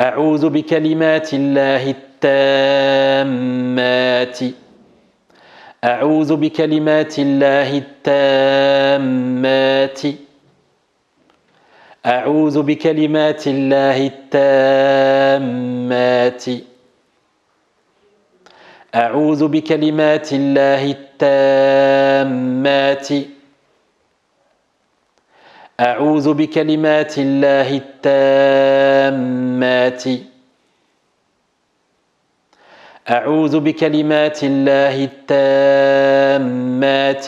أعوذ بكلمات الله التامات أعوذ بكلمات الله التامات أعوذ بكلمات الله التامات أعوذ بكلمات الله التامات أعوذ بكلمات الله التامات أعوذ بكلمات الله التامات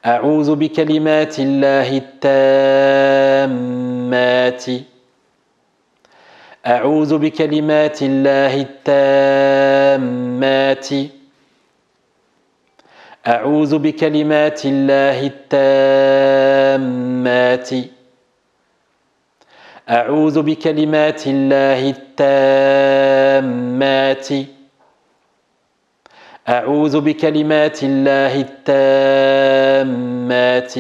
أعوذ بكلمات الله التامات أعوذ بكلمات الله التامات أعوذ بكلمات الله التامات أعوذ بكلمات الله التامات أعوذ بكلمات الله التامات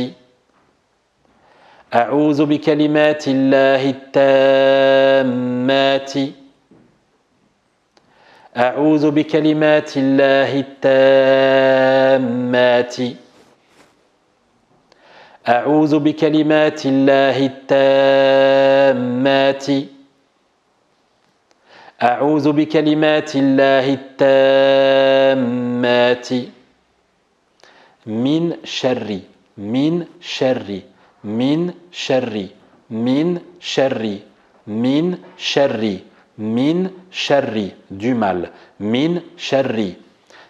أعوذ بكلمات الله التامات أعوذ بكلمات الله التامات أعوذ بكلمات الله التامات أعوذ بكلمات الله التامات من شر من شر من شر من شر من شر من شر du mal من شر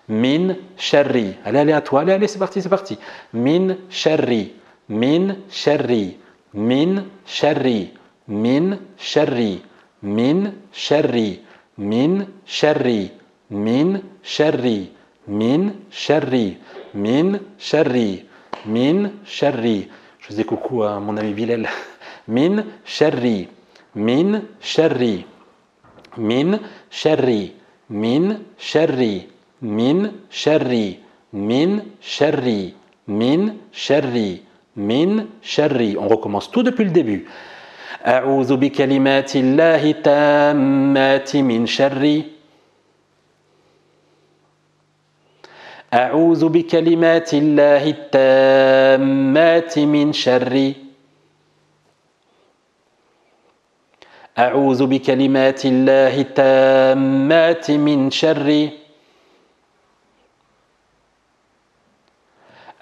من شر allez à toi allez c'est parti من شر من شر من شر من شر من شر من شر من شر من شر من شر من شر. Je faisais coucou à mon ami Bilal. Min sharri min sharri min sharri min sharri min sharri min sharri min sharri min sharri. On recommence tout depuis le début. أعوذ بكلمات الله التامات من شر أعوذ بكلمات الله التامات من شر أعوذ بكلمات الله التامات من شر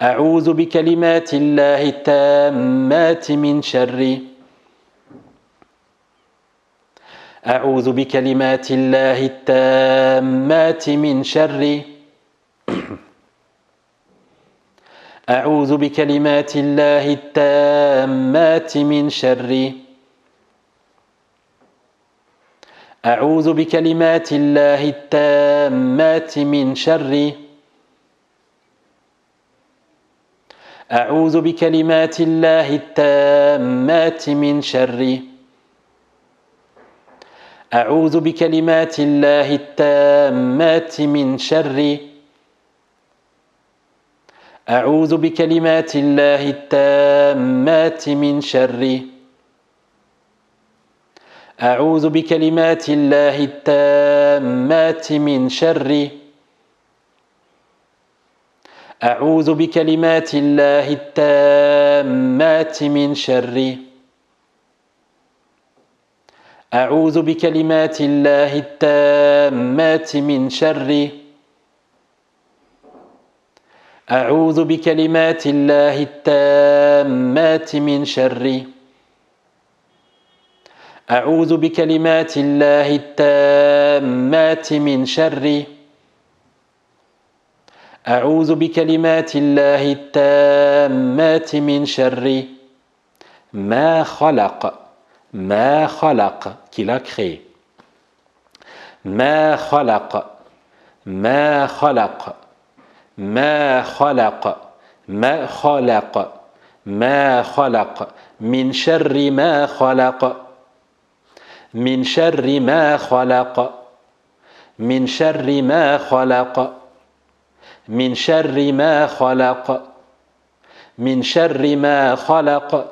أعوذ بكلمات الله التامات من شر أعوذ بكلمات الله التامات من شر أعوذ بكلمات الله التامات من شر أعوذ بكلمات الله التامات من شر أعوذ بكلمات الله التامات من شر أعوذ بكلمات الله التامات من شر أعوذ بكلمات الله التامات من شر أعوذ بكلمات الله التامات من شر أعوذ بكلمات الله التامات من شر أعوذ بكلمات الله التامات من شر أعوذ بكلمات الله التامات من شر أعوذ بكلمات الله التامات من شر أعوذ بكلمات الله التامات من شر ما خلق ما خلق qu'il a créé ما خلق ما خلق ما خلق ما خلق ما خلق من شر ما خلق من شر ما خلق من شر ما خلق من شر ما خلق من شر ما خلق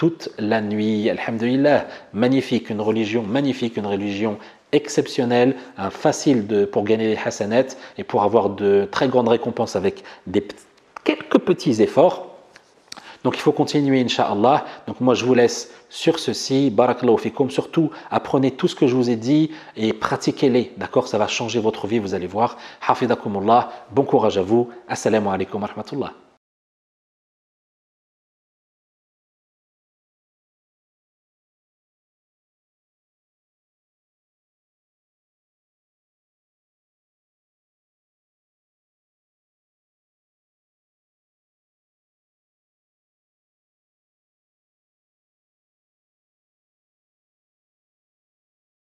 toute la nuit. Alhamdulillah, magnifique, une religion magnifique, une religion exceptionnelle, facile pour gagner les hasanats et pour avoir de très grandes récompenses avec quelques petits efforts. Donc il faut continuer, Inch'Allah. Donc moi je vous laisse sur ceci. Barakallahu fikum. Surtout, apprenez tout ce que je vous ai dit et pratiquez-les. D'accord? Ça va changer votre vie, vous allez voir. Hafidakumullah. Bon courage à vous. Assalamu alaikum wa rahmatullah.